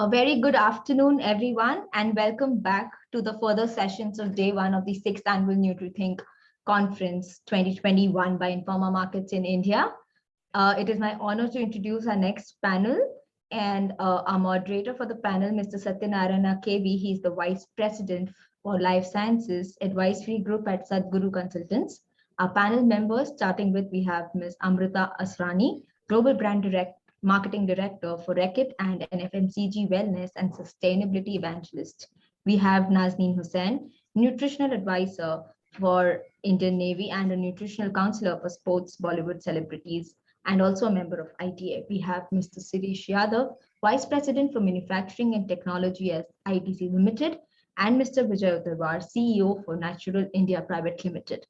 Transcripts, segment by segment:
A very good afternoon, everyone, and welcome back to the further sessions of day one of the 6th Annual NutriThink Conference 2021 by Informa Markets in India. It is my honor to introduce our next panel and our moderator for the panel, Mr. Satyanarayana KV. He's the Vice President for Life Sciences Advisory Group at Sathguru Consultants. Our panel members, starting with, we have Ms. Amrita Asrani, Global Brand Marketing Director for Reckitt and an FMCG Wellness and Sustainability Evangelist. We have Naaznin Husein, Nutritional Advisor for Indian Navy and a Nutritional Counselor for Sports Bollywood Celebrities, and also a member of ITA. We have Mr. Shirish Yadav, Vice President for Manufacturing and Technology at ITC Limited, and Mr. Vijay Uttarwar, CEO for Naturell India Private Limited.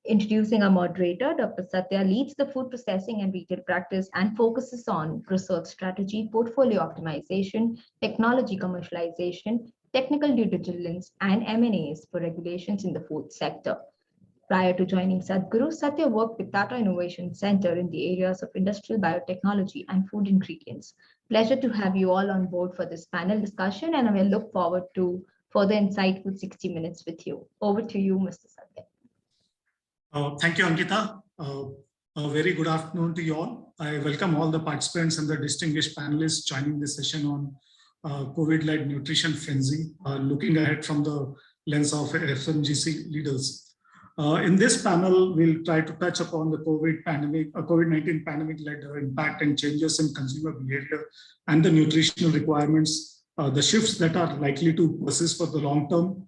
Introducing our moderator, Dr. Satya leads the food processing and retail practice and focuses on research strategy, portfolio optimization, technology commercialization, technical due diligence, and M&As for regulations in the food sector. Prior to joining Sathguru, Satya worked with Tata Innovation Center in the areas of industrial biotechnology and food ingredients. Pleasure to have you all on board for this panel discussion, and I will look forward to further insightful 60 minutes with you. Over to you, Mr. Satya. Thank you, Ankita. A very good afternoon to you all. I welcome all the participants and the distinguished panelists joining this session on COVID-led nutrition frenzy, looking ahead from the lens of FMCG leaders. In this panel, we'll try to touch upon the COVID-19 pandemic-led impact and changes in consumer behavior and the nutritional requirements, the shifts that are likely to persist for the long term,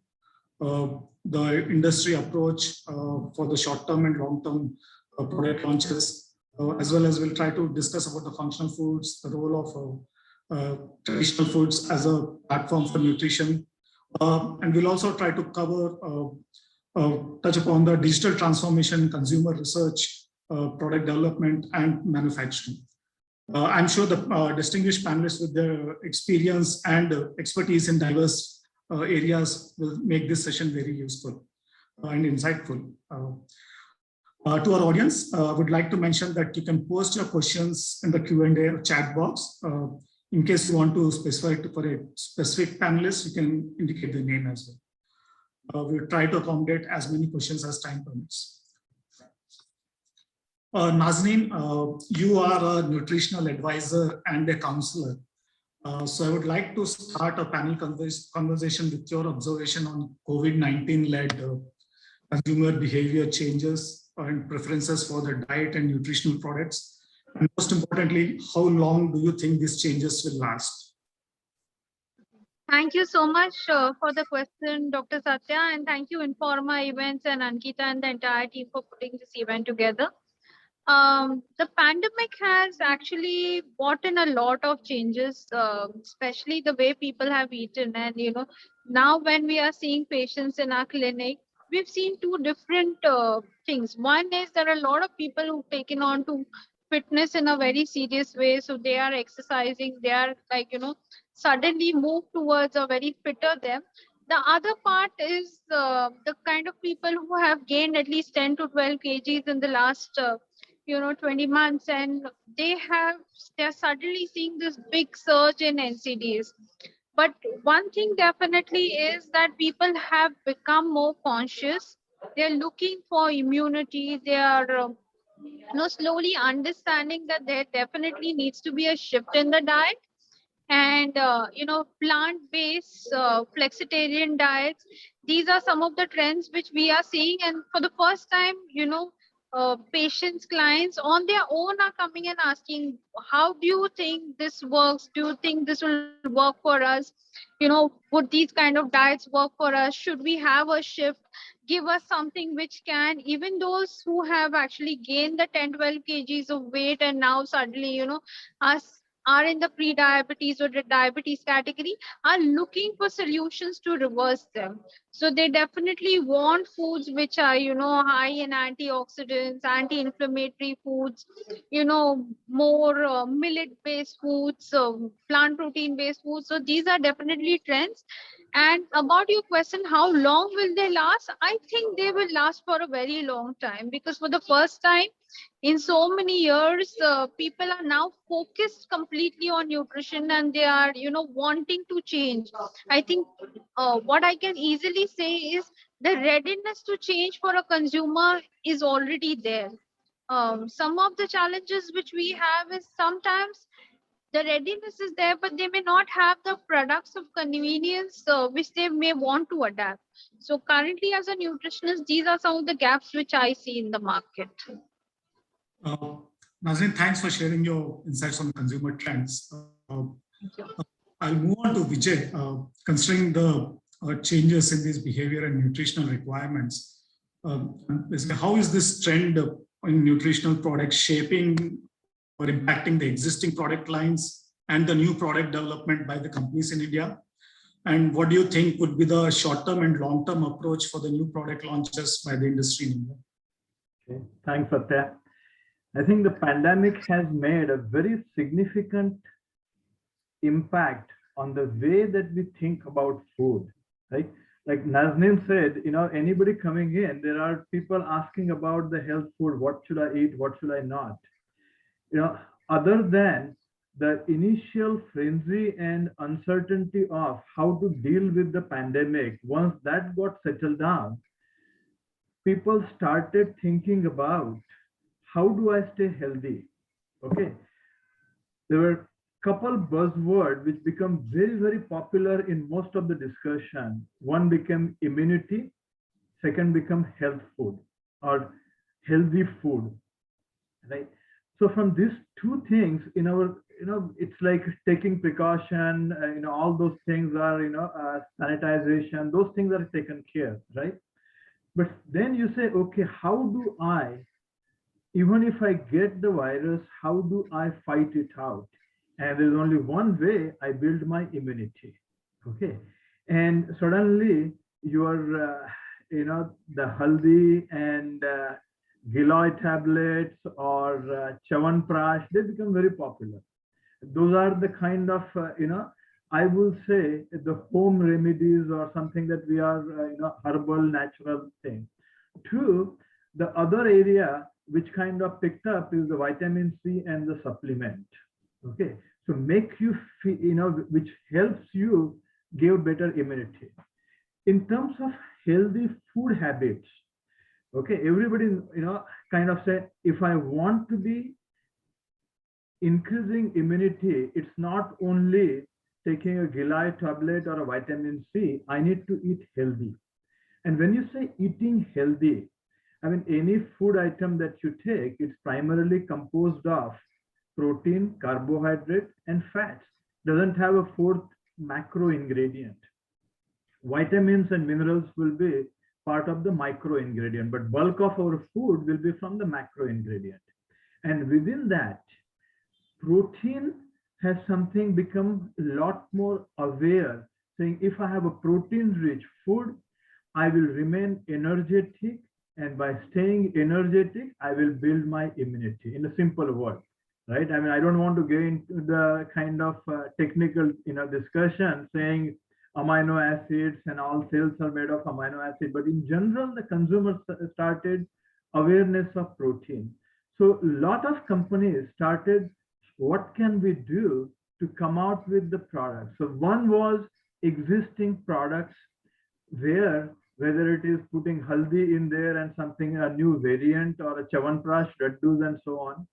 the industry approach for the short-term and long-term product launches, as well as we'll try to discuss about the functional foods, the role of traditional foods as a platform for nutrition. And we'll also try to cover, touch upon the digital transformation, consumer research, product development, and manufacturing. I'm sure the distinguished panelists with their experience and expertise in diverse areas will make this session very useful and insightful. To our audience, I would like to mention that you can post your questions in the Q&A chat box. In case you want to specify for a specific panelist, you can indicate the name as well. We'll try to accommodate as many questions as time permits. Naaznin, you are a nutritional advisor and a counselor. So I would like to start a panel conversation with your observation on COVID-19-led consumer behavior changes and preferences for the diet and nutritional products. And most importantly, how long do you think these changes will last? Thank you so much for the question, Dr. Satya, and thank you Informa Events and Ankita and the entire team for putting this event together. The pandemic has actually brought in a lot of changes, especially the way people have eaten. And, now when we are seeing patients in our clinic, we've seen two different things. One is there are a lot of people who've taken on to fitness in a very serious way. So they are exercising, they are suddenly move towards a very fitter them. The other part is the kind of people who have gained at least 10 to 12 kgs in the last 20 months, and they're suddenly seeing this big surge in NCDs. But one thing definitely is that people have become more conscious. They're looking for immunity. They are slowly understanding that there definitely needs to be a shift in the diet. And plant-based flexitarian diets, these are some of the trends which we are seeing. And for the first time, patients, clients on their own are coming and asking, how do you think this works? Do you think this will work for us? Would these kind of diets work for us? Should we have a shift? Give us something which can, even those who have actually gained the 10, 12 kgs of weight and now suddenly, are in the pre-diabetes or the diabetes category, are looking for solutions to reverse them. So they definitely want foods which are, high in antioxidants, anti-inflammatory foods, more millet-based foods, plant protein-based foods. So these are definitely trends. And about your question, how long will they last? I think they will last for a very long time, because for the first time in so many years, people are now focused completely on nutrition, and they are, wanting to change. I think what I can easily say is the readiness to change for a consumer is already there. Some of the challenges which we have is sometimes the readiness is there, but they may not have the products of convenience which they may want to adapt. So currently, as a nutritionist, these are some of the gaps which I see in the market. Uh, Naaznin, thanks for sharing your insights on consumer trends. Thank you. I'll move on to Vijay. Considering the changes in these behavior and nutritional requirements, basically, how is this trend in nutritional products shaping or impacting the existing product lines and the new product development by the companies in India? And what do you think would be the short-term and long-term approach for the new product launches by the industry in India? Okay. Thanks, Satya. I think the pandemic has made a very significant impact on the way that we think about food, right? Like Naaznin said, anybody coming in, there are people asking about the health food. What should I eat? What should I not? Other than the initial frenzy and uncertainty of how to deal with the pandemic, once that got settled down, people started thinking about, how do I stay healthy? Okay. There were a couple buzzwords which become very, very popular in most of the discussion. One became immunity, second become health food or healthy food, right? So from these two things, it's like taking precaution, all those things are, sanitization, those things are taken care, right? But then you say, okay, how do I, even if I get the virus, how do I fight it out? And there's only one way: I build my immunity. Okay. And suddenly your, the haldi and Giloy tablets or Chyawanprash, they become very popular. Those are the kind of, I will say the home remedies or something that we are, herbal, natural thing. Two, the other area which kind of picked up is the vitamin C and the supplement. Okay, so make you feel, which helps you give better immunity. In terms of healthy food habits, okay, everybody, kind of say, if I want to be increasing immunity, it's not only taking a Giloy tablet or a vitamin C, I need to eat healthy. And when you say eating healthy, I mean, any food item that you take, it's primarily composed of protein, carbohydrate, and fats. Doesn't have a fourth macro ingredient. Vitamins and minerals will be part of the micro ingredient, but bulk of our food will be from the macro ingredient. And within that, protein has something become a lot more aware, saying if I have a protein-rich food, I will remain energetic, and by staying energetic, I will build my immunity. In a simple word, right? I mean, I don't want to get into the kind of technical, discussion saying amino acids and all cells are made of amino acid, but in general, the consumers started awareness of protein. So a lot of companies started, what can we do to come out with the products? So one was existing products where, whether it is putting haldi in there and something, a new variant or a Chyawanprash, laddus and so on.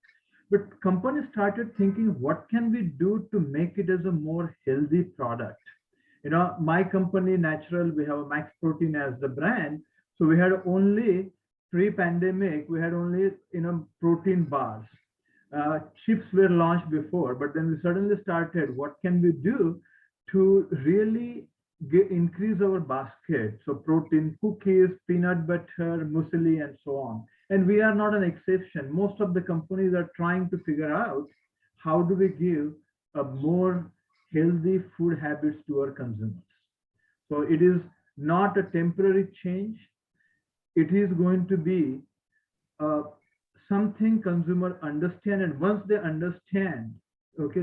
But companies started thinking, what can we do to make it as a more healthy product? My company, Naturell, we have a Max Protein as the brand. So we had only pre-pandemic, we had only, protein bars. Chips were launched before, but then we suddenly started, what can we do to really increase our basket? So protein cookies, peanut butter, muesli, and so on. And we are not an exception. Most of the companies are trying to figure out how do we give a more healthy food habits to our consumers. So it is not a temporary change. It is going to be something consumer understand, and once they understand, okay,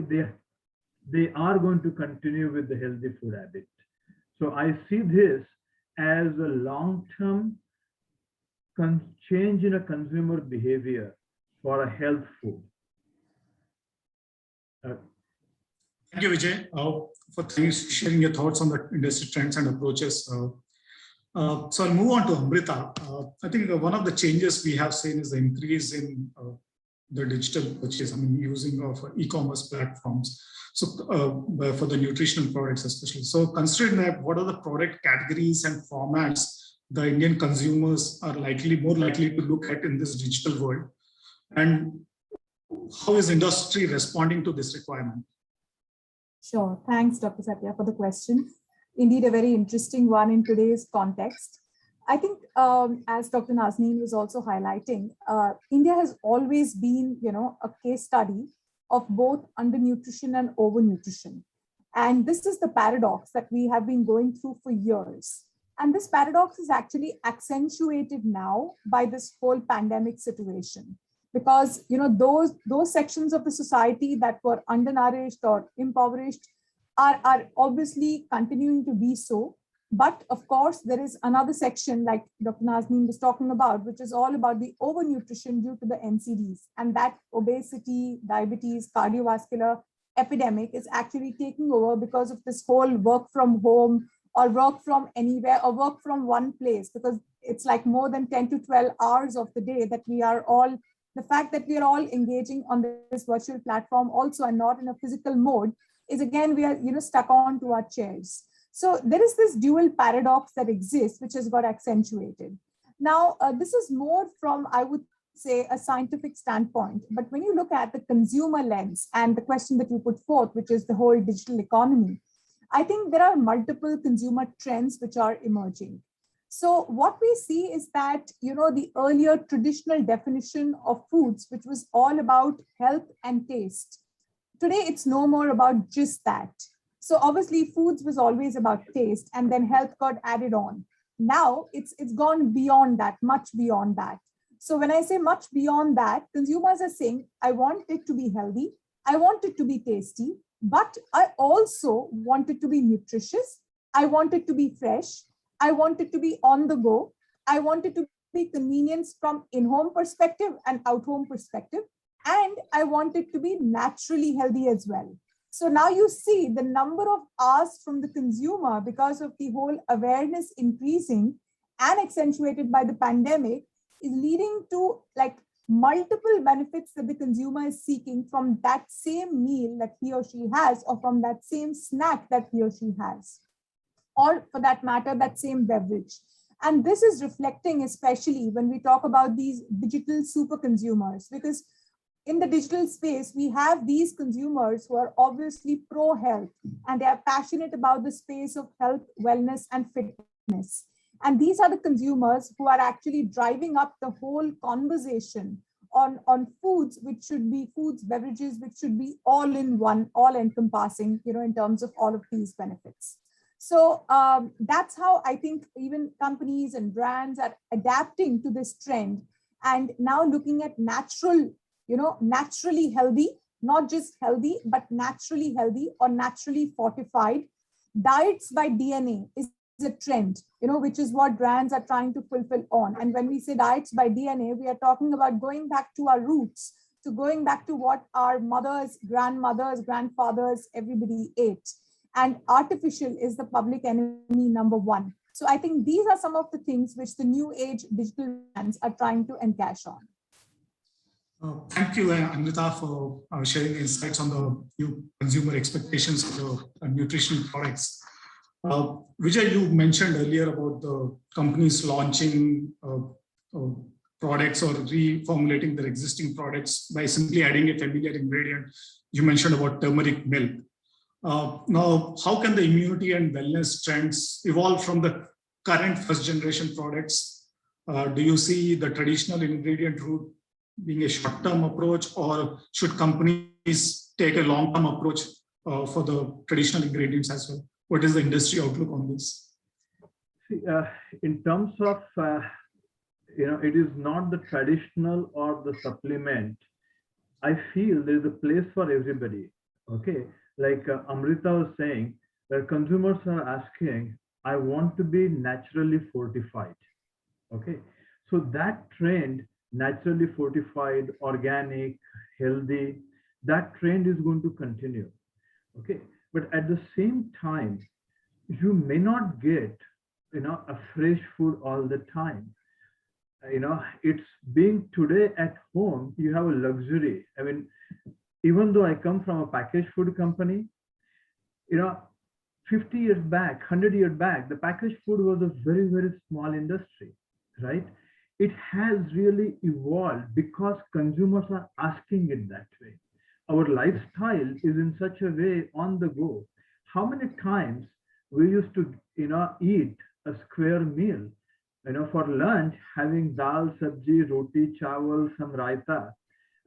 they are going to continue with the healthy food habit. So I see this as a long-term change in a consumer behavior for a health food. Thank you, Vijay, for sharing your thoughts on the industry trends and approaches. So I'll move on to Amrita. I think one of the changes we have seen is the increase in the digital purchase, using of e-commerce platforms. So for the nutritional products especially. So considering that, what are the product categories and formats the Indian consumers are more likely to look at in this digital world? And how is industry responding to this requirement? Sure. Thanks, Dr. Satya, for the question. Indeed, a very interesting one in today's context. I think, as Dr. Naaznin was also highlighting, India has always been, a case study of both undernutrition and overnutrition. And this is the paradox that we have been going through for years. And this paradox is actually accentuated now by this whole pandemic situation. Because those sections of the society that were undernourished or impoverished are obviously continuing to be so. But of course, there is another section like Dr. Naaznin was talking about, which is all about the overnutrition due to the NCDs. And that obesity, diabetes, cardiovascular epidemic is actually taking over because of this whole work from home or work from anywhere or work from one place, because it's like more than 10 to 12 hours of the day that we are all, the fact that we are all engaging on this virtual platform also and not in a physical mode is, again, we are stuck on to our chairs. So there is this dual paradox that exists, which has got accentuated. Now, this is more from, I would say, a scientific standpoint. But when you look at the consumer lens and the question that you put forth, which is the whole digital economy, I think there are multiple consumer trends which are emerging. So what we see is that, the earlier traditional definition of foods, which was all about health and taste, today it's no more about just that. So obviously foods was always about taste, and then health got added on. Now it's gone beyond that, much beyond that. So when I say much beyond that, consumers are saying, I want it to be healthy, I want it to be tasty, but I also want it to be nutritious, I want it to be fresh, I want it to be on the go, I want it to be convenience from in-home perspective and out-home perspective, and I want it to be naturally healthy as well. So now you see the number of asks from the consumer because of the whole awareness increasing and accentuated by the pandemic is leading to like multiple benefits that the consumer is seeking from that same meal that he or she has, or from that same snack that he or she has, or for that matter, that same beverage. And this is reflecting especially when we talk about these digital super consumers, because in the digital space, we have these consumers who are obviously pro-health and they are passionate about the space of health, wellness, and fitness. And these are the consumers who are actually driving up the whole conversation on foods, which should be foods, beverages, which should be all in one, all encompassing, in terms of all of these benefits. So that's how I think even companies and brands are adapting to this trend and now looking at natural, naturally healthy, not just healthy, but naturally healthy or naturally fortified. Diets by DNA is a trend, which is what brands are trying to fulfill on. And when we say diets by DNA, we are talking about going back to our roots, to going back to what our mothers, grandmothers, grandfathers, everybody ate. And artificial is the public enemy number one. So I think these are some of the things which the new age digital brands are trying to encash on. Thank you, Amrita, for sharing insights on the new consumer expectations for the nutritional products. Vijay, you mentioned earlier about the companies launching products or reformulating their existing products by simply adding a familiar ingredient. You mentioned about turmeric milk. Now, how can the immunity and wellness trends evolve from the current first generation products? Do you see the traditional ingredient route being a short-term approach, or should companies take a long-term approach for the traditional ingredients as well? What is the industry outlook on this? See, in terms of, it is not the traditional or the supplement. I feel there is a place for everybody. Okay, like Amrita was saying, where consumers are asking, I want to be naturally fortified. Okay, so that trend, naturally fortified, organic, healthy, that trend is going to continue. Okay, but at the same time, you may not get, a fresh food all the time. It's being today at home, you have a luxury. I mean, even though I come from a packaged food company, 50 years back, 100 years back, the packaged food was a very, very small industry, right? It has really evolved because consumers are asking it that way. Our lifestyle is in such a way on the go. How many times we used to, eat a square meal, for lunch, having dal, sabji, roti, chawal, some raita.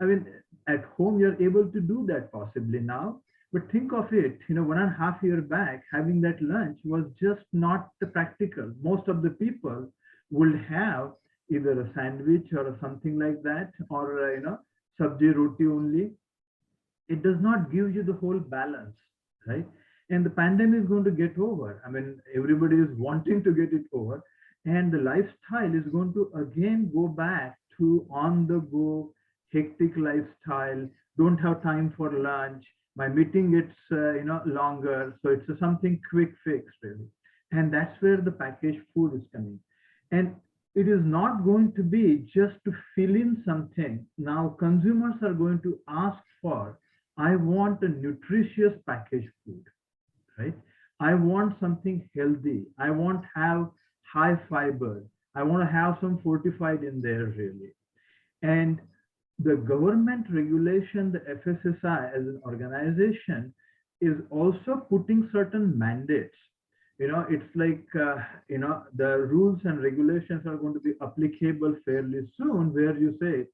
I mean, at home, you're able to do that possibly now. But think of it, 1.5 years back, having that lunch was just not the practical. Most of the people will have either a sandwich or something like that, or, sabji, roti only. It does not give you the whole balance, right? And the pandemic is going to get over. I mean, everybody is wanting to get it over. And the lifestyle is going to again go back to on the go, hectic lifestyle, don't have time for lunch. My meeting gets, longer. So it's something quick fix really. And that's where the packaged food is coming. And it is not going to be just to fill in something. Now consumers are going to ask for, I want a nutritious packaged food, right? I want something healthy. I want to have high fiber. I want to have some fortified in there really. And the government regulation, the FSSI as an organization is also putting certain mandates. It's like, the rules and regulations are going to be applicable fairly soon, where you say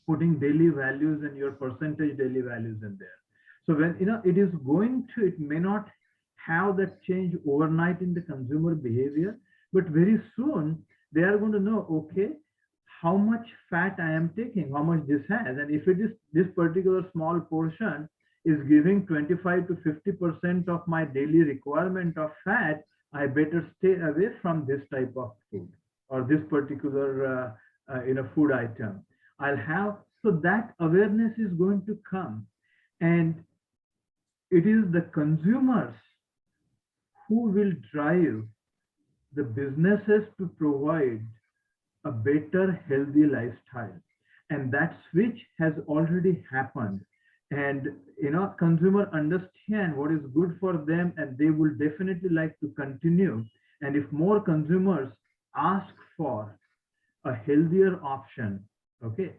putting daily values and your percentage daily values in there. So when, it is going to, it may not have that change overnight in the consumer behavior, but very soon they are going to know, okay, how much fat I am taking, how much this has. And if it is this particular small portion is giving 25 to 50% of my daily requirement of fat, I better stay away from this type of food or this particular food item. I'll have, so that awareness is going to come. And it is the consumers who will drive the businesses to provide a better, healthy lifestyle. And that switch has already happened. And, consumer understand what is good for them, and they will definitely like to continue. And if more consumers ask for a healthier option, okay,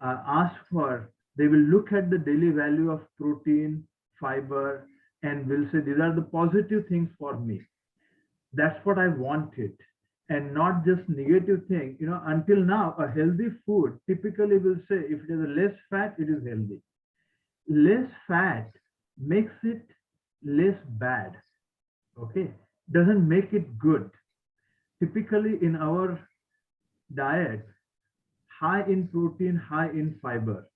they will look at the daily value of protein, fiber, and will say, these are the positive things for me. That's what I wanted. And not just negative thing. Until now, a healthy food typically will say, if it is less fat, it is healthy. Less fat makes it less bad. Okay, doesn't make it good. Typically in our diet, high in protein, high in fiber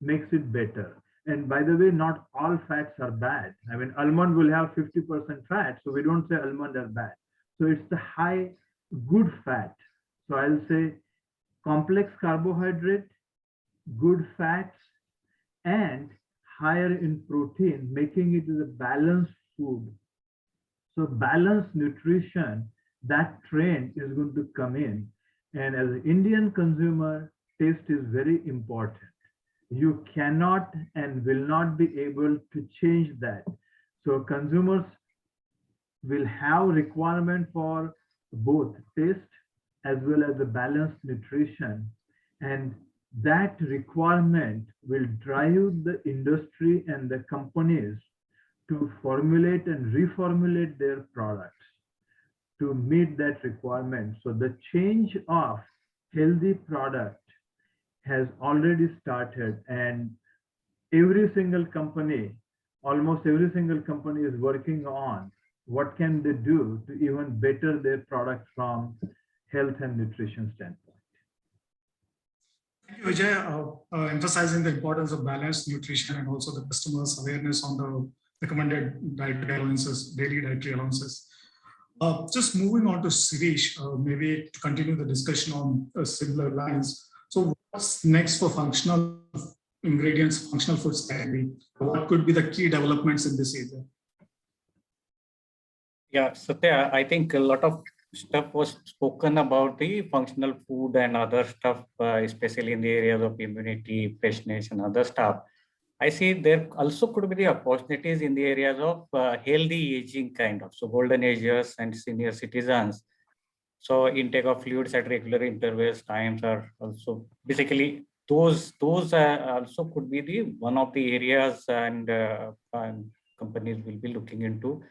makes it better. And by the way, not all fats are bad. I mean, almond will have 50% fat, so we don't say almond are bad. So it's the high good fat. So I'll say complex carbohydrate, good fats, and higher in protein, making it a balanced food. So balanced nutrition, that trend is going to come in. And as an Indian consumer, taste is very important. You cannot and will not be able to change that. So consumers will have requirement for both taste as well as the balanced nutrition. And that requirement will drive the industry and the companies to formulate and reformulate their products to meet that requirement. So the change of healthy product has already started, and every single company, almost every single company is working on what can they do to even better their product from health and nutrition standpoint. Thank you, Vijay, emphasizing the importance of balanced nutrition and also the customers' awareness on the recommended dietary allowances, daily dietary allowances. Just moving on to Shirish, maybe to continue the discussion on similar lines. So what's next for functional ingredients, functional foods category? What could be the key developments in this area? Yeah, Satya, I think a lot of stuff was spoken about the functional food and other stuff, especially in the areas of immunity, freshness, and other stuff. I see there also could be the opportunities in the areas of healthy aging kind of, so golden agers and senior citizens. So intake of fluids at regular intervals, times are also basically those also could be the one of the areas and companies will be looking into.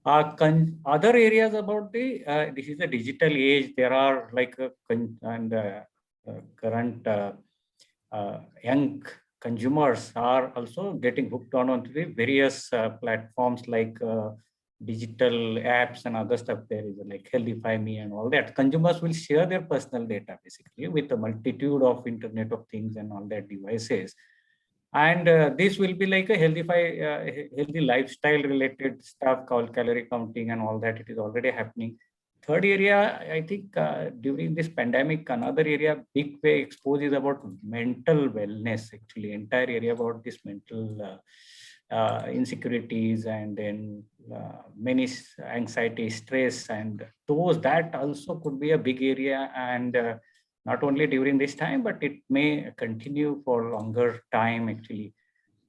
Other areas about the this is a digital age. There are like current young consumers are also getting hooked onto the various platforms like digital apps and other stuff. There is like Healthify Me and all that. Consumers will share their personal data basically with a multitude of Internet of Things and all that devices. And this will be like a healthy lifestyle related stuff called calorie counting and all that. It is already happening. Third area, I think during this pandemic, another area big way exposed is about mental wellness, actually, entire area about this mental insecurities and then many anxiety, stress, and those that also could be a big area. And not only during this time, but it may continue for longer time, actually.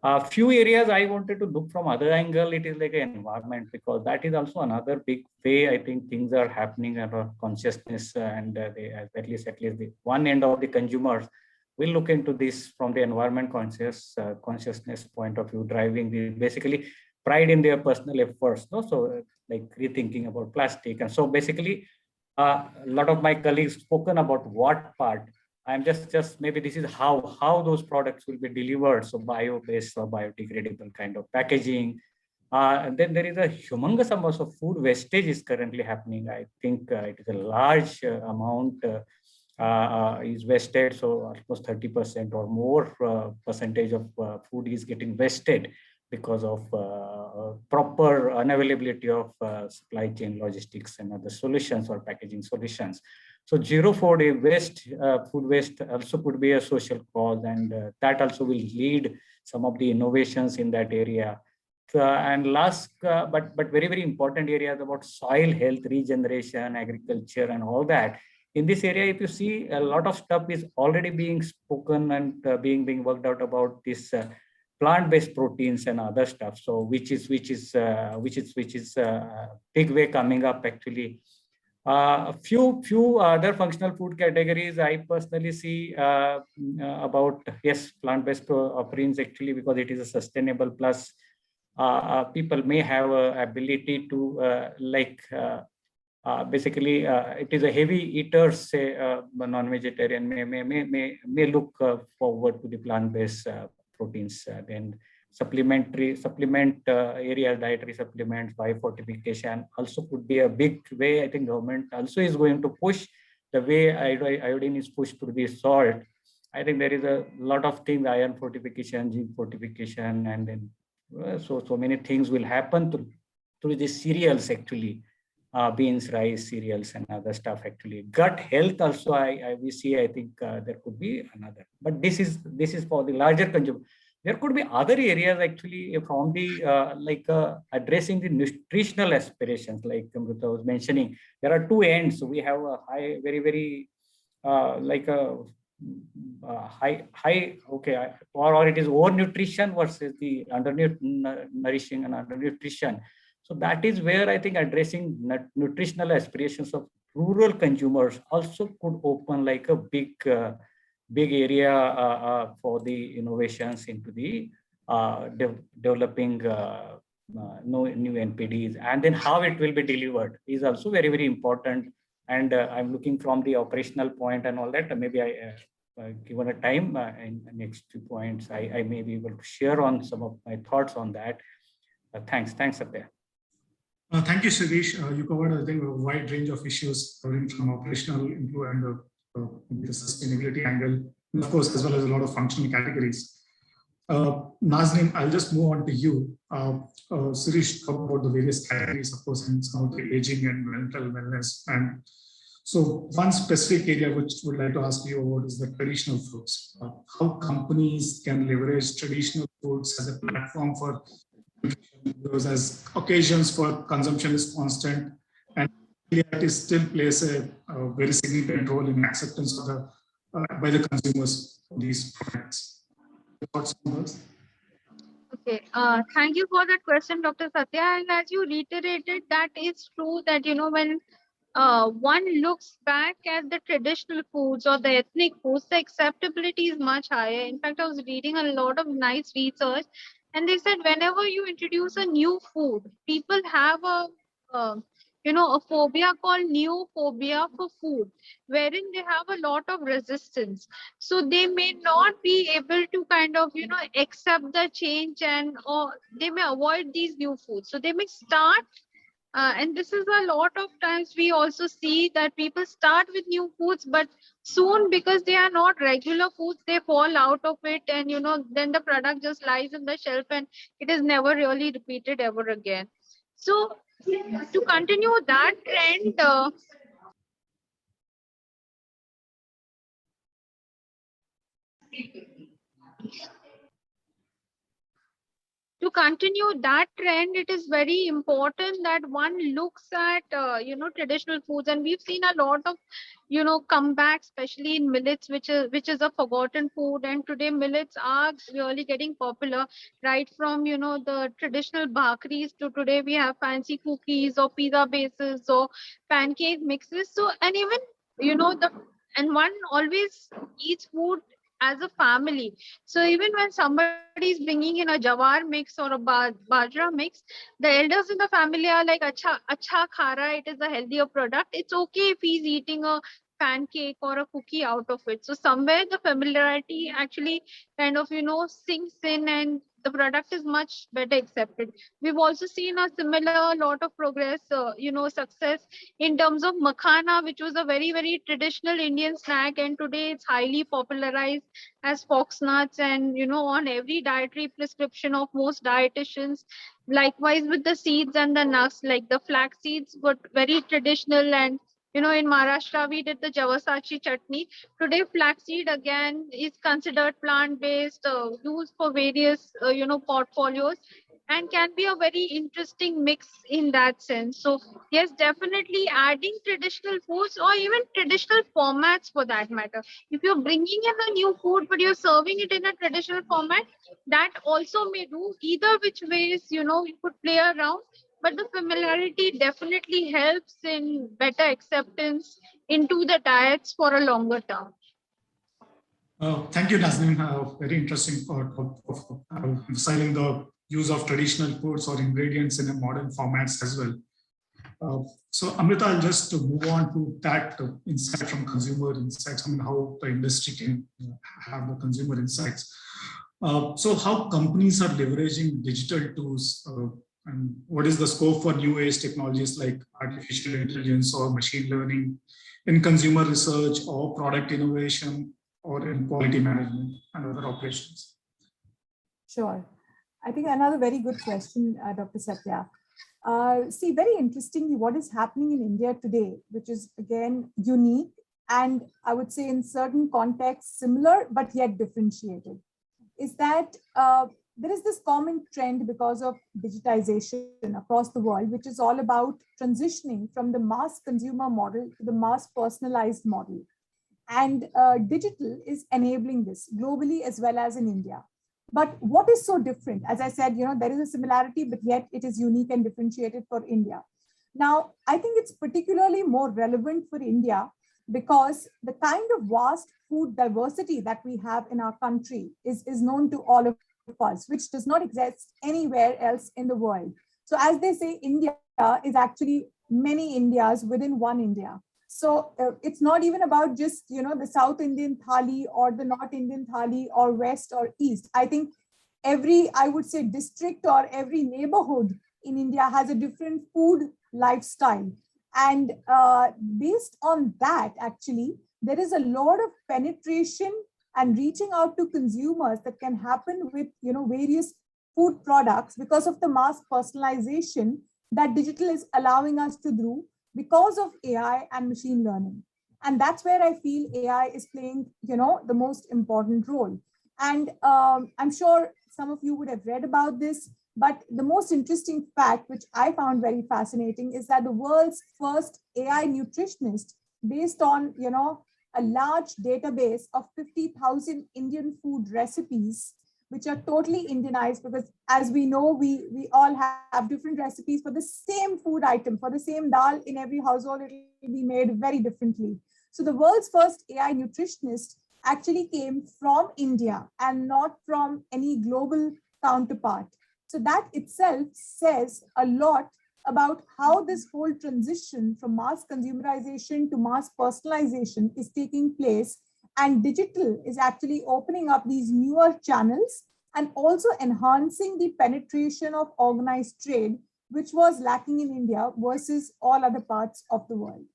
A few areas I wanted to look from other angle, it is like an environment, because that is also another big way I think things are happening about consciousness, and they, at least the one end of the consumers will look into this from the environment consciousness point of view, driving the basically pride in their personal efforts. No? So like rethinking about plastic. And so basically, a lot of my colleagues spoken about what part. I'm just maybe this is how those products will be delivered. So bio-based or biodegradable kind of packaging. And then there is a humongous amount of food wastage is currently happening. I think it is a large amount is wasted. So almost 30% or more percentage of food is getting wasted because of proper unavailability of supply chain logistics and other solutions or packaging solutions. So zero food waste, food waste also could be a social cause, and that also will lead some of the innovations in that area. And last, but very, very important areas about soil health, regeneration, agriculture, and all that. In this area, if you see, a lot of stuff is already being spoken and being worked out about this plant-based proteins and other stuff. So which is big way coming up, actually. Few other functional food categories I personally see about, yes, plant-based offerings, actually, because it is a sustainable plus. People may have a ability to basically it is a heavy eaters, say non-vegetarian may look forward to the plant-based proteins. Then supplement area, dietary supplements, biofortification also could be a big way. I think government also is going to push the way iodine is pushed through the salt. I think there is a lot of things, iron fortification, zinc fortification, and then so many things will happen through the cereals, actually. Beans, rice, cereals, and other stuff, actually. Gut health also, we see, I think there could be another. But this is for the larger consumer. There could be other areas, actually, from the addressing the nutritional aspirations, like Amrita was mentioning. There are two ends. We have a high, very, very high, okay, or it is over nutrition versus the nourishing and under nutrition. So that is where I think addressing nutritional aspirations of rural consumers also could open like a big area for the innovations into the developing new NPDs, and then how it will be delivered is also very, very important. And I'm looking from the operational point and all that. Maybe given a time in the next 2 points, I may be able to share on some of my thoughts on that. Thanks, Satya. Thank you, Shirish. You covered, I think, a wide range of issues covering from operational into and the sustainability angle, and of course, as well as a lot of functional categories. Naaznin, I'll just move on to you. Shirish talked about the various categories, of course, and some of the aging and mental wellness. And so one specific area which I would like to ask you about is the traditional foods. How companies can leverage traditional foods as a platform for nutrition, because as occasions for consumption is constant, and it still plays a very significant role in acceptance of the by the consumers of these products. Thoughts on those? Okay, thank you for that question, Dr. Satya. And as you reiterated, that is true that, when one looks back at the traditional foods or the ethnic foods, the acceptability is much higher. In fact, I was reading a lot of nice research, and they said whenever you introduce a new food, people have uh, a phobia called neophobia for food, wherein they have a lot of resistance. So they may not be able to kind of, accept the change, and or they may avoid these new foods. So they may start and this is a lot of times we also see that people start with new foods, but soon because they are not regular foods, they fall out of it. And, then the product just lies on the shelf and it is never really repeated ever again. So to continue that trend, it is very important that one looks at traditional foods, and we've seen a lot of comeback, especially in millets, which is a forgotten food. And today millets are really getting popular, right from the traditional bhakris to today we have fancy cookies or pizza bases or pancake mixes. So, and even and one always eats food as a family. So even when somebody is bringing in a jawar mix or a bajra mix, the elders in the family are like, acha khara, it is a healthier product. It's okay if he's eating a pancake or a cookie out of it. So somewhere the familiarity actually kind of, sinks in, and the product is much better accepted. We've also seen a similar lot of progress, success in terms of makhana, which was a very, very traditional Indian snack. And today it's highly popularized as fox nuts and, on every dietary prescription of most dietitians. Likewise with the seeds and the nuts, like the flax seeds were very traditional. And in Maharashtra, we did the Javasachi chutney. Today, flaxseed again is considered plant-based, used for various, portfolios, and can be a very interesting mix in that sense. So, yes, definitely adding traditional foods or even traditional formats for that matter. If you're bringing in a new food, but you're serving it in a traditional format, that also may do. Either which ways, you could play around, but the familiarity definitely helps in better acceptance into the diets for a longer term. Thank you, Naaznin. Very interesting part of emphasizing the use of traditional foods or ingredients in a modern formats as well. So, Amrita, I'll just move on to that insight from consumer insights. I mean, how the industry can have the consumer insights. So, how companies are leveraging digital tools, and what is the scope for new age technologies like artificial intelligence or machine learning in consumer research or product innovation or in quality management and other operations? Sure. I think another very good question, Dr. Satya. See, very interestingly, what is happening in India today, which is again unique and I would say in certain contexts similar but yet differentiated, is that there is this common trend because of digitization across the world, which is all about transitioning from the mass consumer model to the mass personalized model. And digital is enabling this globally as well as in India. But what is so different? As I said, there is a similarity, but yet it is unique and differentiated for India. Now, I think it's particularly more relevant for India because the kind of vast food diversity that we have in our country is known to all of us, which does not exist anywhere else in the world. So as they say, India is actually many Indias within one India. So it's not even about just, the South Indian thali or the North Indian thali or West or East. I think every, I would say, district or every neighborhood in India has a different food lifestyle. And based on that, actually, there is a lot of penetration and reaching out to consumers that can happen with various food products because of the mass personalization that digital is allowing us to do because of AI and machine learning. And that's where I feel AI is playing the most important role. And I'm sure some of you would have read about this, but the most interesting fact, which I found very fascinating, is that the world's first AI nutritionist, based on a large database of 50,000 Indian food recipes, which are totally Indianized, because as we know, we all have different recipes for the same food item, for the same dal in every household, it will be made very differently. So the world's first AI nutritionist actually came from India and not from any global counterpart. So that itself says a lot about how this whole transition from mass consumerization to mass personalization is taking place. And digital is actually opening up these newer channels and also enhancing the penetration of organized trade, which was lacking in India versus all other parts of the world.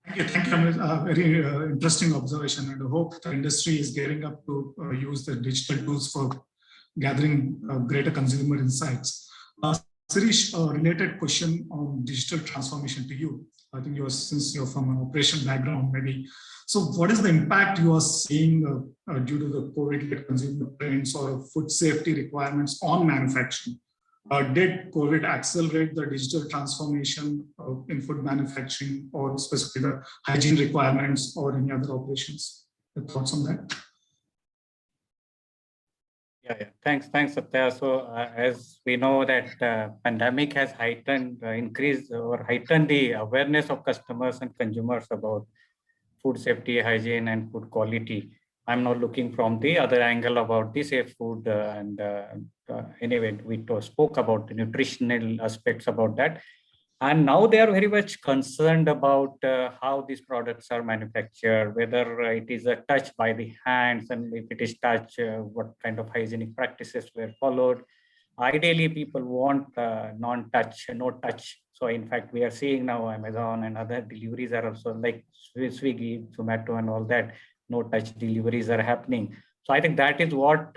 Thank you, Amrita. Very interesting observation, and I hope the industry is gearing up to use the digital tools for gathering greater consumer insights. Shirish, a related question on digital transformation to you. I think since you're from an operation background, maybe. So what is the impact you are seeing due to the COVID consumer trends or food safety requirements on manufacturing? Did COVID accelerate the digital transformation in food manufacturing, or specifically the hygiene requirements or any other operations? Your thoughts on that? Yeah. Thanks, Satya. So as we know that pandemic has increased or heightened the awareness of customers and consumers about food safety, hygiene, and food quality. I'm not looking from the other angle about the safe food, anyway, we spoke about the nutritional aspects about that. And now they are very much concerned about how these products are manufactured, whether it is a touch by the hands, and if it is touch, what kind of hygienic practices were followed. Ideally, people want non-touch, no touch. So in fact, we are seeing now Amazon and other deliveries are also like Swiggy, Zomato, and all that. No touch deliveries are happening. So I think that is what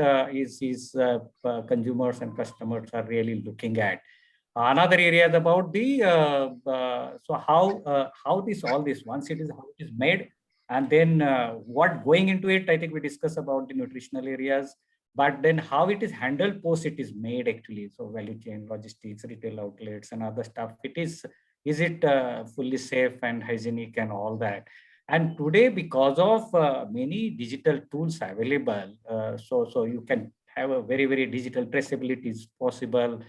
consumers and customers are really looking at. Another area is about the so how all this once it is how it is made, and then what going into it. I think we discuss about the nutritional areas, but then how it is handled post it is made actually. So value chain, logistics, retail outlets, and other stuff. Is it fully safe and hygienic and all that? And today, because of many digital tools available, so you can have a very, very digital traceability is possible.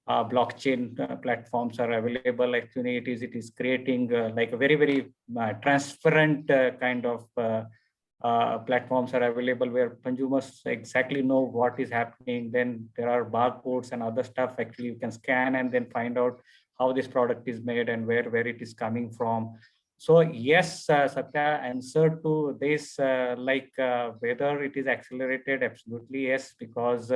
Blockchain platforms are available. Actually, it is creating like a very, very transparent kind of platforms are available where consumers exactly know what is happening. Then there are barcodes and other stuff. Actually, you can scan and then find out how this product is made and where it is coming from. So yes, Satya, answer to this, whether it is accelerated, absolutely yes, because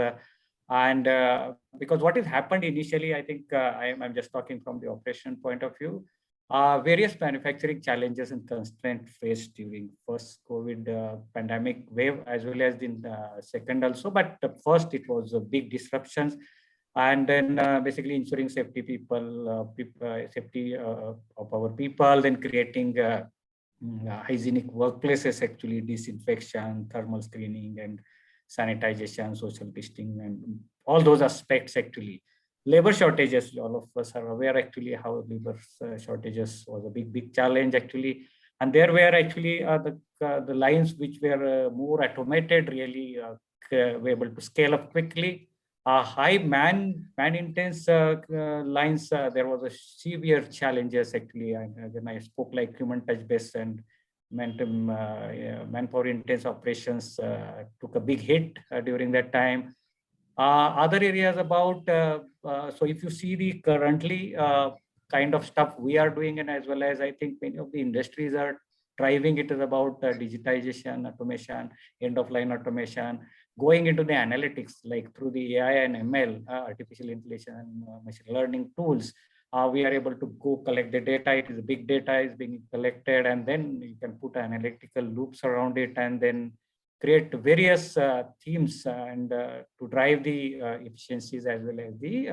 because what has happened initially, I think I'm just talking from the operation point of view, various manufacturing challenges and constraints faced during first COVID pandemic wave, as well as in the second also. But first it was a big disruptions. And then basically ensuring safety safety of our people, then creating hygienic workplaces, actually disinfection, thermal screening, and sanitization, social distancing, and all those aspects actually. Labor shortages, all of us are aware actually how labor shortages was a big challenge actually. And there were actually the lines which were more automated really were able to scale up quickly. High man-intense lines, there was a severe challenges actually. When I spoke like human touch based and manpower intense operations took a big hit during that time. Other areas about, so if you see the currently kind of stuff we are doing, and as well as I think many of the industries are driving, it is about digitization, automation, end-of-line automation, going into the analytics, like through the AI and ML, artificial intelligence and machine learning tools. We are able to go collect the data. It is big data is being collected, and then you can put analytical loops around it, and then create various themes and to drive the efficiencies as well as the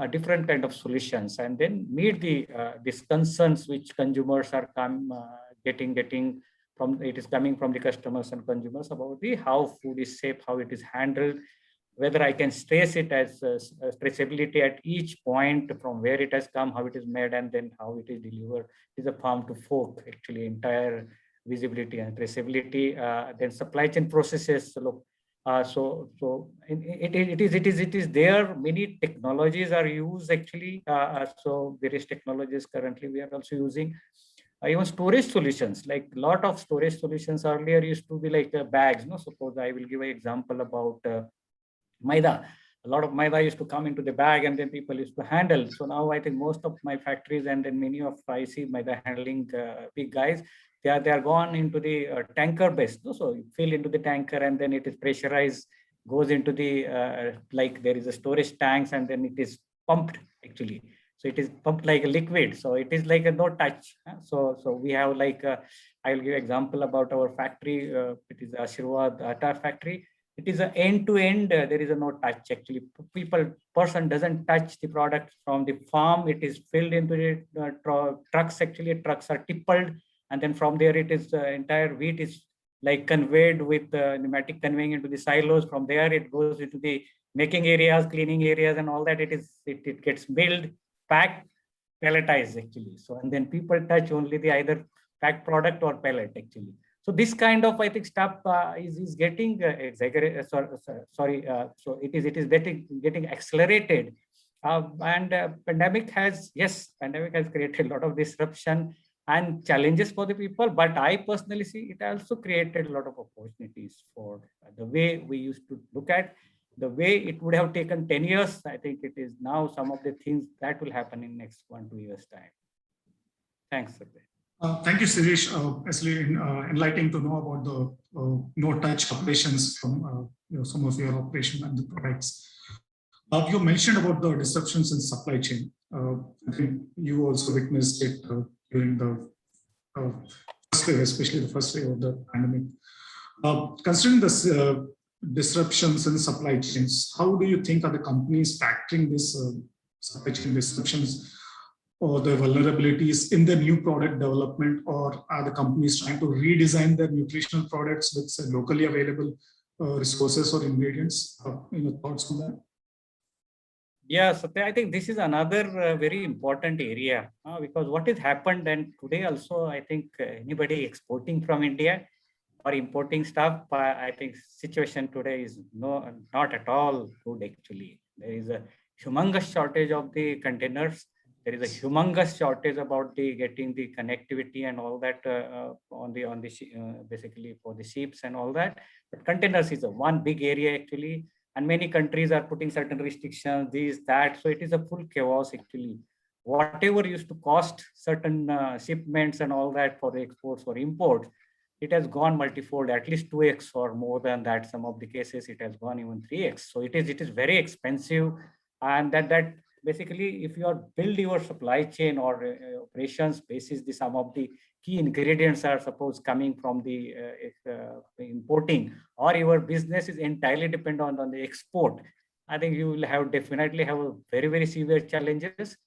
different kind of solutions, and then meet the these concerns which consumers are getting from. It is coming from the customers and consumers about the how food is safe, how it is handled, whether I can trace it as traceability at each point from where it has come, how it is made, and then how it is delivered. It is a farm to fork, actually, entire visibility and traceability. Then supply chain processes. Look, it is there. Many technologies are used actually. So various technologies currently we are also using. Even storage solutions, like a lot of storage solutions earlier used to be like bags. No, suppose I will give an example about maida. A lot of maida used to come into the bag and then people used to handle. So now I think most of my factories and then many of I see maida handling big guys, they are gone into the tanker based. So you fill into the tanker and then it is pressurized, goes into the like there is a storage tanks and then it is pumped actually. So it is pumped like a liquid. So it is like a no touch. So we have like I will give example about our factory. It is Ashirwad Atta factory. It is an end-to-end. There is a no touch actually. Person doesn't touch the product from the farm. It is filled into the trucks. Actually, trucks are tippled, and then from there it is entire wheat is like conveyed with pneumatic conveying into the silos. From there it goes into the making areas, cleaning areas, and all that. It gets milled, packed, pelletized actually. So and then people touch only the either packed product or pellet actually. So this kind of I think stuff is getting exaggerated. Sorry. So it is getting accelerated, and pandemic has created a lot of disruption and challenges for the people. But I personally see it also created a lot of opportunities for the way we used to look at. The way it would have taken 10 years, I think it is now some of the things that will happen in next 1-2 years time. Thanks, Satya. Thank you, Shirish. Actually, enlightening to know about the no-touch operations from some of your operation and the products. You mentioned about the disruptions in supply chain. I think you also witnessed it during the first wave, especially the first wave of the pandemic. Considering this disruptions in supply chains, how do you think are the companies factoring this supply chain disruptions or the vulnerabilities in the new product development, or are the companies trying to redesign their nutritional products with locally available resources or ingredients? Any thoughts on that? Yeah, Satya, I think this is another very important area because what has happened, and today also I think anybody exporting from India or importing stuff, I think situation today is not at all good actually. There is a humongous shortage of the containers. There is a humongous shortage about the getting the connectivity and all that on the basically for the ships and all that. But containers is a one big area actually, and many countries are putting certain restrictions, this, that. So it is a full chaos actually. Whatever used to cost certain shipments and all that for the exports or imports, it has gone multifold, at least 2x or more than that. Some of the cases it has gone even 3x. So it is very expensive, and that basically if you are build your supply chain or operations basis, the some of the key ingredients are suppose coming from the importing, or your business is entirely dependent on the export, I think you will definitely have a very severe challenges.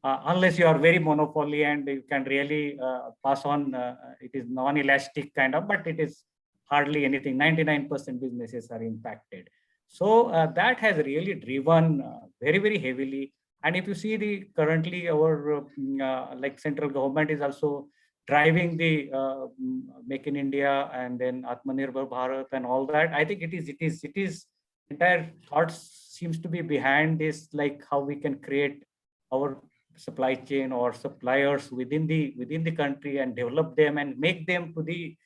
Unless you are very monopoly and you can really pass on, it is non-elastic kind of, but it is hardly anything. 99% businesses are impacted. So that has really driven very heavily. And if you see the currently our like central government is also driving the Make in India and then Atmanirbhar Bharat and all that. I think it is entire thoughts seems to be behind this, like how we can create our supply chain or suppliers within the country and develop them and make them to the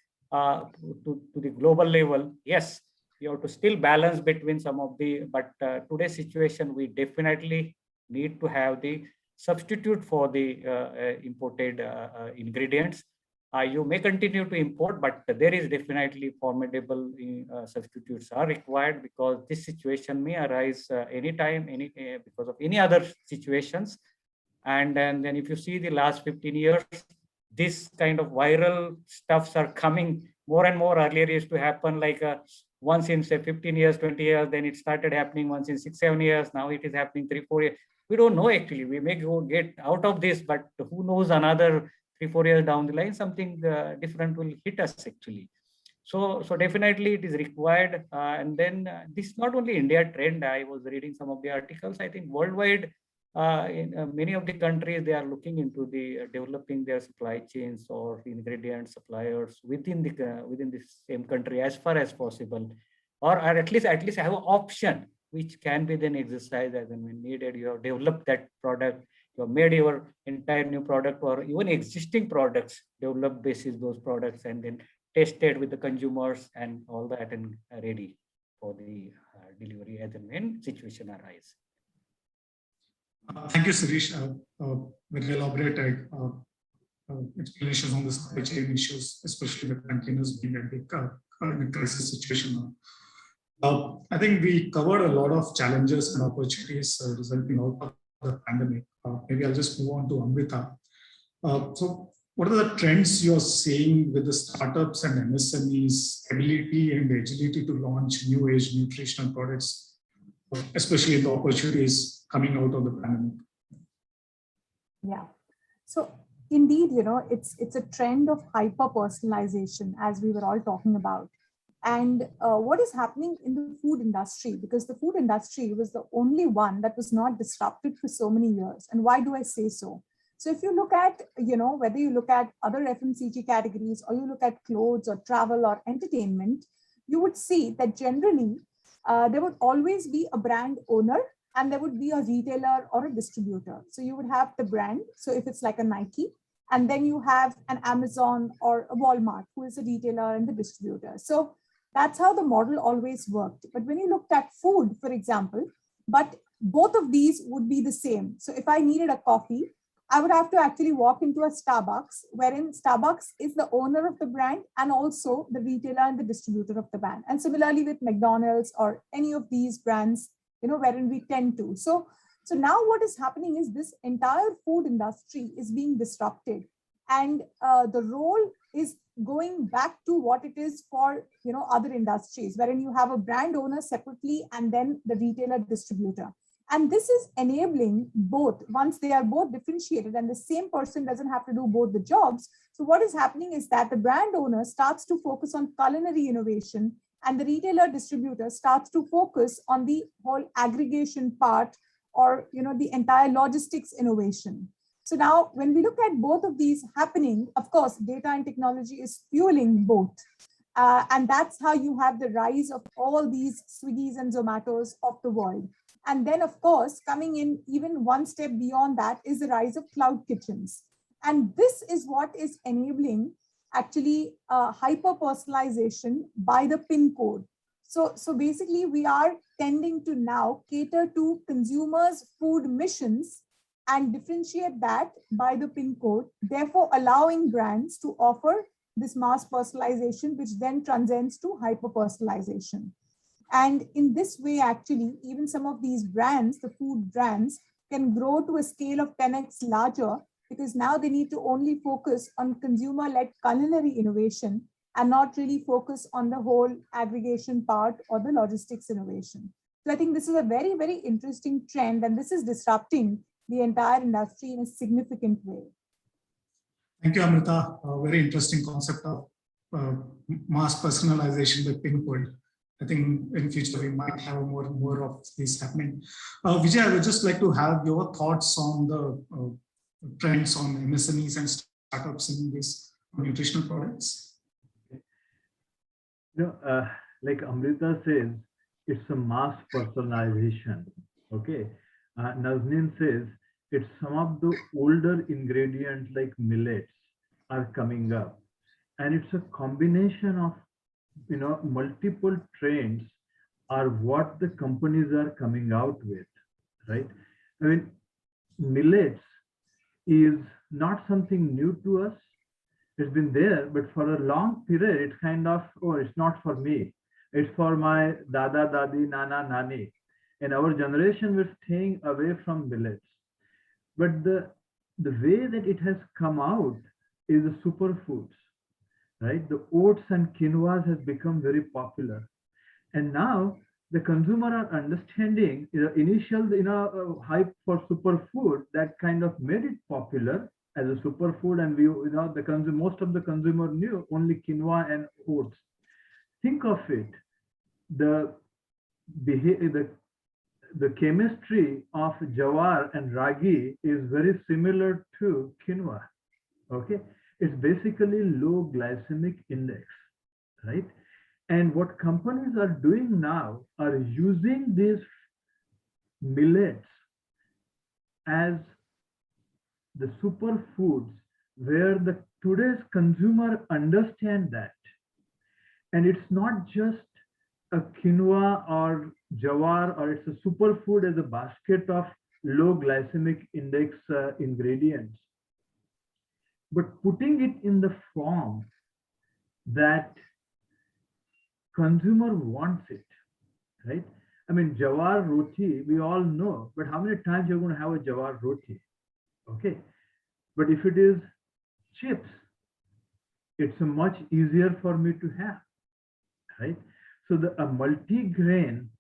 global level. Yes, you have to still balance between some of the, but today's situation we definitely need to have the substitute for the imported ingredients. You may continue to import, but there is definitely formidable substitutes are required, because this situation may arise anytime, because of any other situations. And then if you see the last 15 years, this kind of viral stuffs are coming more and more. Earlier it used to happen like once in say 15 years, 20 years, then it started happening once in 6-7 years. Now it is happening 3-4 years. We don't know actually. We may get out of this, but who knows, another 3-4 years down the line, something different will hit us actually. So definitely it is required. And then this is not only India trend. I was reading some of the articles. I think worldwide, in many of the countries, they are looking into the developing their supply chains or ingredient suppliers within the same country as far as possible, or at least have an option which can be then exercised as and when needed. You have developed that product, you have made your entire new product, or even existing products developed basis those products and then tested with the consumers and all that and ready for the delivery as and when situation arises. Thank you, Shirish. Very elaborate explanations on the supply chain issues, especially the containers being a big crisis situation now. I think we covered a lot of challenges and opportunities resulting out of the pandemic. Maybe I'll just move on to Amrita. So what are the trends you're seeing with the startups and MSMEs' ability and agility to launch new age nutritional products, especially the opportunities coming out of the pandemic? Yeah. So indeed, it's a trend of hyper personalization, as we were all talking about. And what is happening in the food industry, because the food industry was the only one that was not disrupted for so many years. And why do I say so? So if you look at, whether you look at other FMCG categories or you look at clothes or travel or entertainment, you would see that generally there would always be a brand owner and there would be a retailer or a distributor. So you would have the brand. So if it's like a Nike, and then you have an Amazon or a Walmart, who is a retailer and the distributor. So that's how the model always worked. But when you looked at food, for example, but both of these would be the same. So if I needed a coffee, I would have to actually walk into a Starbucks, wherein Starbucks is the owner of the brand and also the retailer and the distributor of the brand. And similarly with McDonald's or any of these brands, wherein we tend to. So now what is happening is this entire food industry is being disrupted, and the role is going back to what it is for other industries, wherein you have a brand owner separately and then the retailer distributor. And this is enabling both, once they are both differentiated and the same person doesn't have to do both the jobs. So what is happening is that the brand owner starts to focus on culinary innovation and the retailer distributor starts to focus on the whole aggregation part or the entire logistics innovation. So now when we look at both of these happening, of course, data and technology is fueling both. And that's how you have the rise of all these Swiggies and Zomatos of the world. And then, of course, coming in even one step beyond that is the rise of cloud kitchens. And this is what is enabling actually hyper-personalization by the PIN code. So basically, we are tending to now cater to consumers' food missions and differentiate that by the PIN code, therefore allowing brands to offer this mass personalization, which then transcends to hyper-personalization. And in this way, actually, even some of these brands, the food brands, can grow to a scale of 10x larger, because now they need to only focus on consumer-led culinary innovation and not really focus on the whole aggregation part or the logistics innovation. So I think this is a very, very interesting trend, and this is disrupting the entire industry in a significant way. Thank you, Amrita. A very interesting concept of mass personalization by PIN code. I think in future we might have more of this happening. Vijay, I would just like to have your thoughts on the trends on MSMEs and startups in these nutritional products. Like Amrita says, it's a mass personalization. Okay, Naaznin says it's some of the older ingredients like millets are coming up, and it's a combination of multiple trends are what the companies are coming out with, right? I mean, millets is not something new to us. It's been there, but for a long period, it's kind of, oh, it's not for me. It's for my dada, dadi, nana, nani. And our generation was staying away from millets. But the the way that it has come out is the superfoods, right? The oats and quinoa has become very popular. And now the consumer are understanding the initial hype for superfood that kind of made it popular as a superfood, and most of the consumer knew only quinoa and oats. Think of it, the chemistry of jawar and ragi is very similar to quinoa. Okay, it's basically low glycemic index, right? And what companies are doing now are using these millets as the superfoods where the today's consumer understand that. And it's not just a quinoa or jawar, or it's a superfood as a basket of low glycemic index ingredients. But putting it in the form that consumer wants it, right? I mean, jawar roti, we all know, but how many times you're going to have a jawar roti? Okay. But if it is chips, it's much easier for me to have, right? So a multi-grain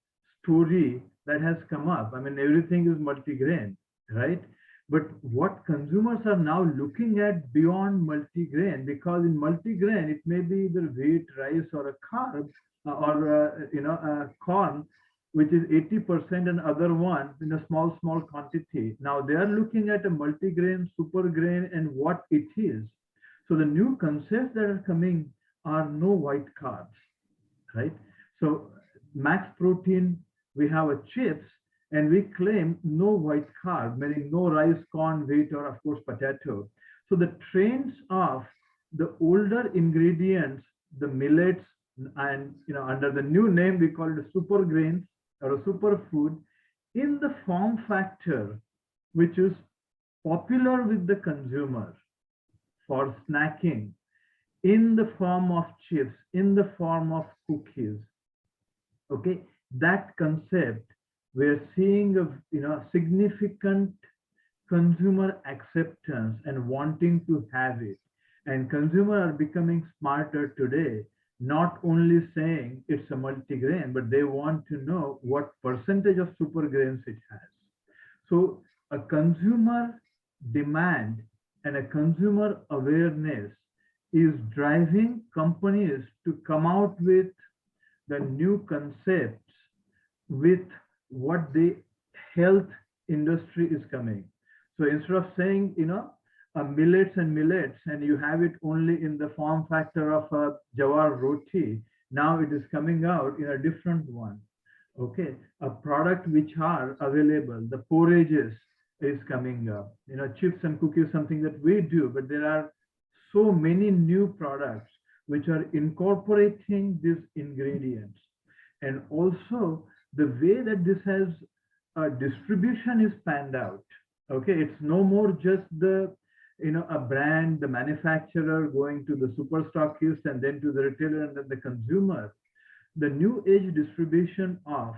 story that has come up, I mean, everything is multi-grain, right? But what consumers are now looking at beyond multi-grain, because in multi-grain, it may be either wheat, rice, or a carb, or corn, which is 80%, and other one in a small quantity. Now they are looking at a multi-grain, super grain, and what it is. So the new concepts that are coming are no white carbs, right? So max protein, we have a chips, and we claim no white carb, meaning no rice, corn, wheat, or of course potato. So the trends of the older ingredients, the millets, and under the new name we call it a super grains or a superfood, in the form factor which is popular with the consumer for snacking, in the form of chips, in the form of cookies. Okay, that concept, we're seeing a significant consumer acceptance and wanting to have it. And consumers are becoming smarter today, not only saying it's a multigrain, but they want to know what percentage of super grains it has. So a consumer demand and a consumer awareness is driving companies to come out with the new concepts with what the health industry is coming. So instead of saying, millets and you have it only in the form factor of a jawar roti, now it is coming out in a different one. Okay, a product which are available, the porridges is coming up. Chips and cookies, something that we do, but there are so many new products which are incorporating these ingredients. And also the way that this has distribution is panned out. Okay, it's no more just the a brand, the manufacturer going to the super stockist and then to the retailer and then the consumer. The new age distribution of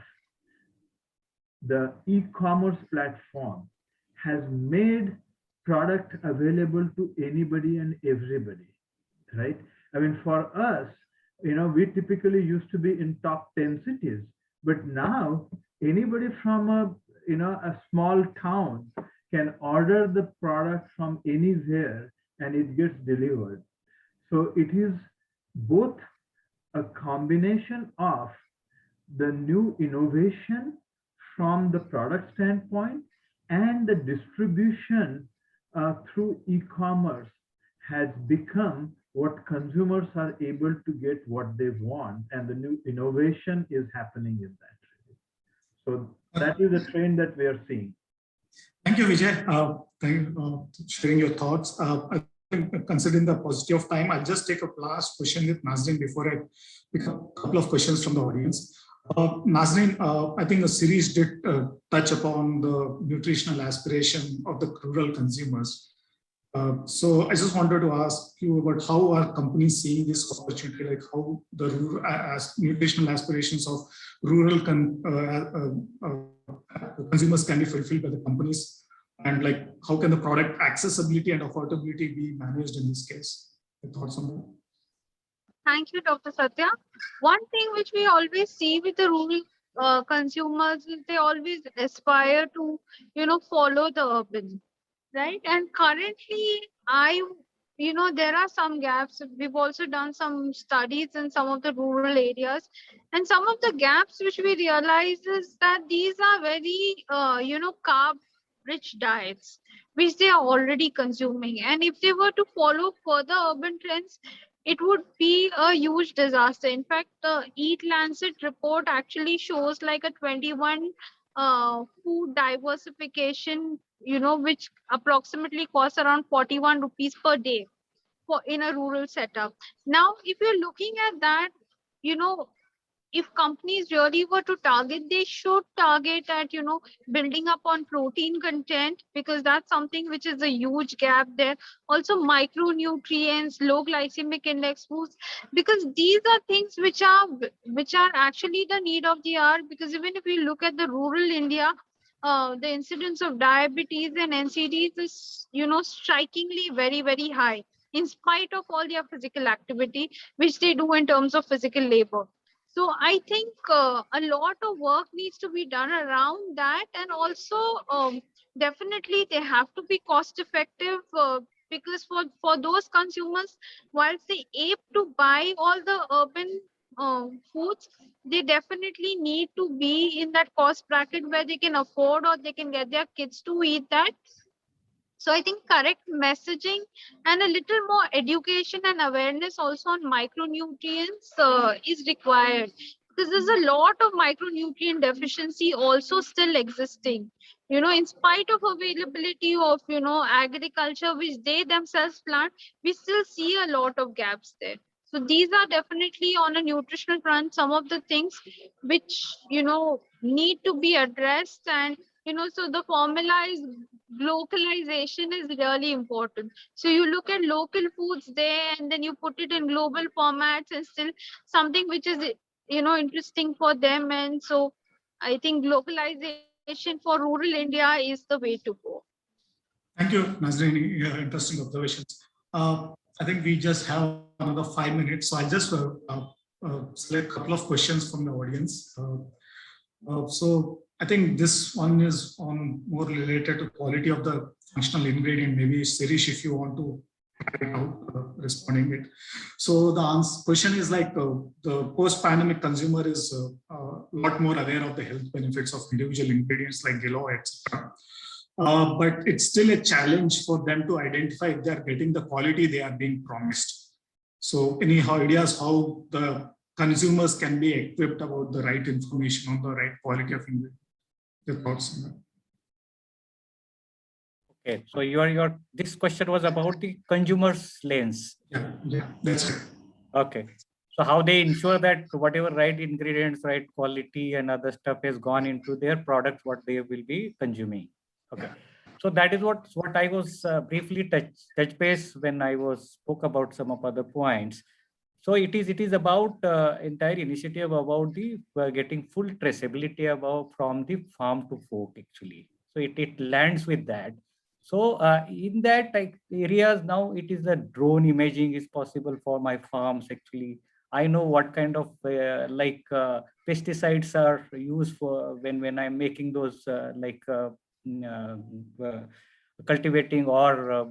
the e-commerce platform has made product available to anybody and everybody, right? I mean, for us, we typically used to be in top 10 cities, but now anybody from a small town can order the product from anywhere and it gets delivered. So it is both a combination of the new innovation from the product standpoint and the distribution through e-commerce has become what consumers are able to get what they want, and the new innovation is happening in that. So that is the trend that we are seeing. Thank you, Vijay. Thank you for sharing your thoughts. I think considering the paucity of time, I'll just take a last question with Naaznin before I pick up a couple of questions from the audience. Naaznin, I think the series did touch upon the nutritional aspiration of the rural consumers. So I just wanted to ask you about how are companies seeing this opportunity, like how the nutritional aspirations of rural consumers can be fulfilled by the companies. And like, how can the product accessibility and affordability be managed in this case? Your thoughts on that? Thank you, Dr. Satya. One thing which we always see with the rural consumers is they always aspire to, follow the urban, right? And currently, there are some gaps. We've also done some studies in some of the rural areas, and some of the gaps which we realize is that these are very, carb-rich diets, which they are already consuming. And if they were to follow further urban trends, it would be a huge disaster. In fact, the Eat Lancet report actually shows like a 21 food diversification, which approximately costs around 41 rupees per day for in a rural setup. Now, if you're looking at that, if companies really were to target, they should target at, building up on protein content, because that's something which is a huge gap there. Also micronutrients, low glycemic index foods, because these are things which are actually the need of the hour. Because even if you look at the rural India, the incidence of diabetes and NCDs is, strikingly very, very high, in spite of all their physical activity, which they do in terms of physical labor. So I think a lot of work needs to be done around that. And also, definitely they have to be cost effective, because for those consumers, whilst they aim to buy all the urban foods, they definitely need to be in that cost bracket where they can afford or they can get their kids to eat that. So I think correct messaging and a little more education and awareness also on micronutrients is required, because there's a lot of micronutrient deficiency also still existing. In spite of availability of, agriculture, which they themselves plant, we still see a lot of gaps there. So these are definitely on a nutritional front, some of the things which, need to be addressed. And, so the formula is localization is really important. So you look at local foods there and then you put it in global formats and still something which is, interesting for them. And so I think localization for rural India is the way to go. Thank you, Naaznin. Interesting observations. I think we just have another 5 minutes, so I'll just select a couple of questions from the audience. So I think this one is on more related to quality of the functional ingredient. Maybe Shirish, if you want to responding it. So the question is like the post-pandemic consumer is a lot more aware of the health benefits of individual ingredients like Gilo, etc. But it's still a challenge for them to identify if they are getting the quality they are being promised. So any ideas how the consumers can be equipped about the right information on the right quality of ingredient? Your thoughts on that? Okay, so this question was about the consumer's lens. Yeah, that's it. Okay, so how they ensure that whatever right ingredients, right quality, and other stuff has gone into their product, what they will be consuming. Okay, so that is what I was briefly touch base when I spoke about some of other points. So it is about entire initiative about the getting full traceability from the farm to fork actually. So it lands with that. So in that areas now, it is the drone imaging is possible for my farms actually. I know what kind of pesticides are used for when I'm making those cultivating or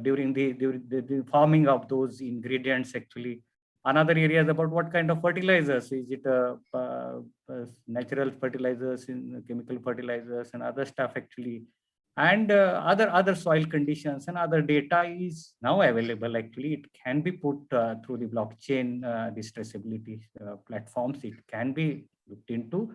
during the farming of those ingredients actually. Another area is about what kind of fertilizers. Is it natural fertilizers, chemical fertilizers, and other stuff actually. And other soil conditions and other data is now available. Actually, it can be put through the blockchain, this traceability platforms. It can be looked into.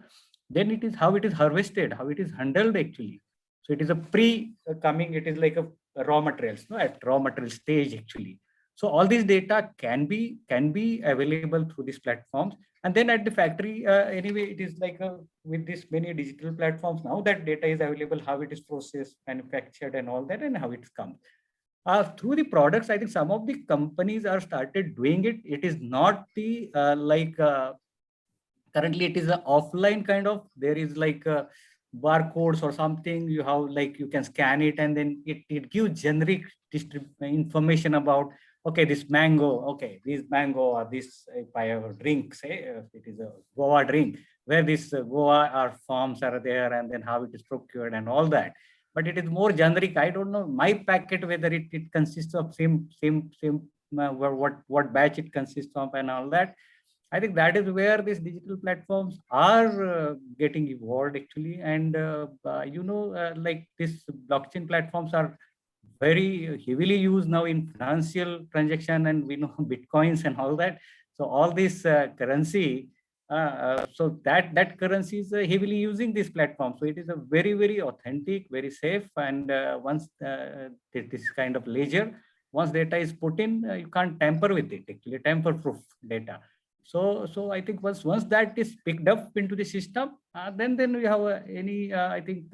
Then it is how it is harvested, how it is handled actually. So it is a pre-coming. It is like a raw materials, no, at raw material stage actually. So all these data can be available through these platforms. And then at the factory, anyway, it is like with this many digital platforms now that data is available, how it is processed, manufactured, and all that, and how it comes. Through the products, I think some of the companies are started doing it. It is not the currently it is an offline kind of. There is barcodes or something. You have like, you can scan it, and then it gives generic information about, okay, this mango, okay, this mango, or this, if I have a drink, say if it is a guava drink, where this guava or farms are there, and then how it is procured and all that. But it is more generic. I don't know my packet whether it consists of same what batch it consists of and all that. I think that is where these digital platforms are getting evolved actually. And like this blockchain platforms are very heavily used now in financial transaction, and we know bitcoins and all that. So all this currency, so that currency is heavily using this platform. So it is a very, very authentic, very safe, and once this kind of ledger, once data is put in, you can't tamper with it, actually tamper-proof data. So I think once that is picked up into the system, then we have I think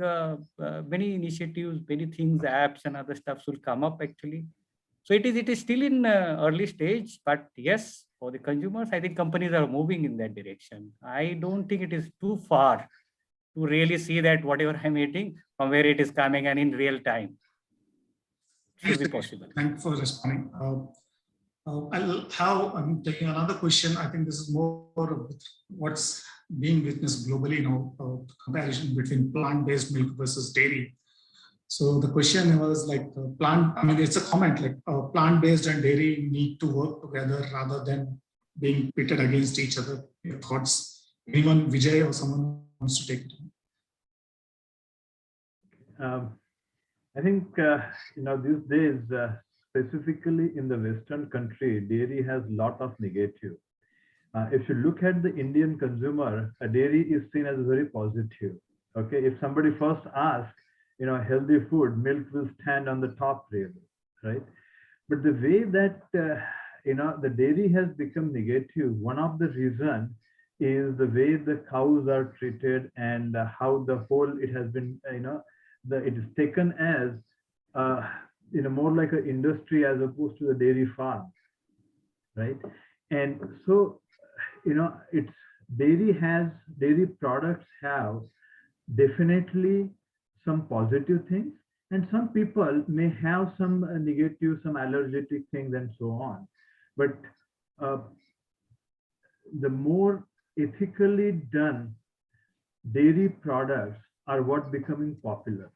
many initiatives, many things, apps and other stuff will come up actually. So it is still in early stage, but yes, for the consumers, I think companies are moving in that direction. I don't think it is too far to really see that whatever I'm eating, from where it is coming and in real time. Should be possible. Thanks for responding. I'm taking another question. I think this is more what's being witnessed globally now, comparison between plant-based milk versus dairy. So the question was like it's a comment like plant-based and dairy need to work together rather than being pitted against each other. Your thoughts? Anyone, Vijay or someone wants to take it? I think, these days, specifically in the Western country, dairy has a lot of negative. If you look at the Indian consumer, dairy is seen as very positive. Okay, if somebody first asks, healthy food, milk will stand on the top really, right? But the way that, the dairy has become negative, one of the reasons is the way the cows are treated and how the whole, it has been, it is taken as, more like an industry as opposed to the dairy farm, right? And so, dairy products have definitely some positive things, and some people may have some negative, some allergic things and so on. But the more ethically done dairy products are what becoming popular.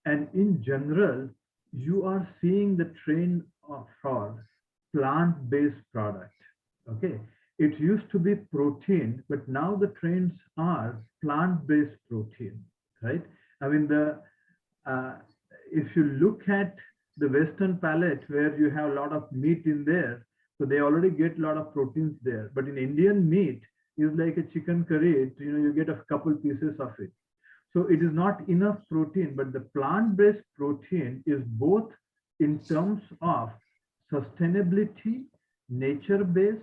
And in general, you are seeing the trend for plant-based product. Okay, it used to be protein, but now the trends are plant-based protein, right? I mean, if you look at the Western palate where you have a lot of meat in there, so they already get a lot of proteins there. But in Indian meat, is like a chicken curry, you get a couple pieces of it. So it is not enough protein, but the plant-based protein is both in terms of sustainability, nature-based,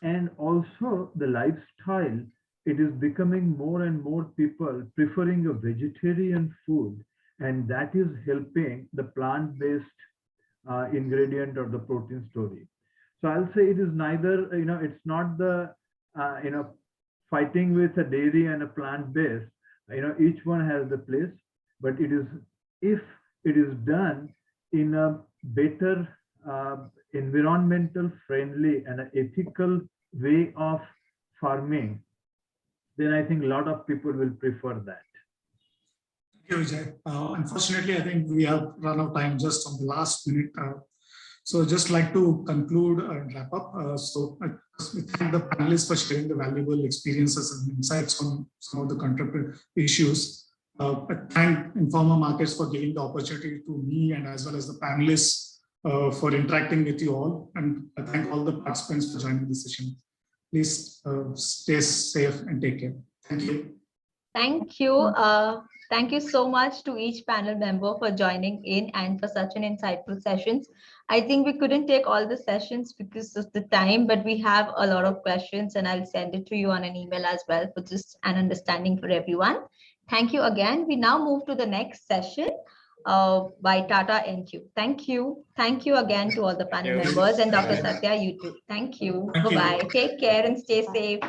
and also the lifestyle. It is becoming more and more people preferring a vegetarian food, and that is helping the plant-based ingredient or the protein story. So I'll say it is neither, it's not the, fighting with a dairy and a plant-based. Each one has the place, but it is, if it is done in a better environmental friendly and an ethical way of farming, then I think a lot of people will prefer that. Thank you, Vijay. Unfortunately, I think we have run out of time just on the last minute. So just like to conclude and wrap up. So I thank the panelists for sharing the valuable experiences and insights on some of the contemporary issues. I thank Informa Markets for giving the opportunity to me and as well as the panelists for interacting with you all. And I thank all the participants for joining the session. Please stay safe and take care. Thank you. Thank you. Thank you so much to each panel member for joining in and for such an insightful sessions. I think we couldn't take all the sessions because of the time, but we have a lot of questions and I'll send it to you on an email as well for just an understanding for everyone. Thank you again. We now move to the next session by Tata NQ. Thank you. Thank you again to all the panel members and Dr. Satya, you too. Thank you. Bye-bye. Take care and stay safe.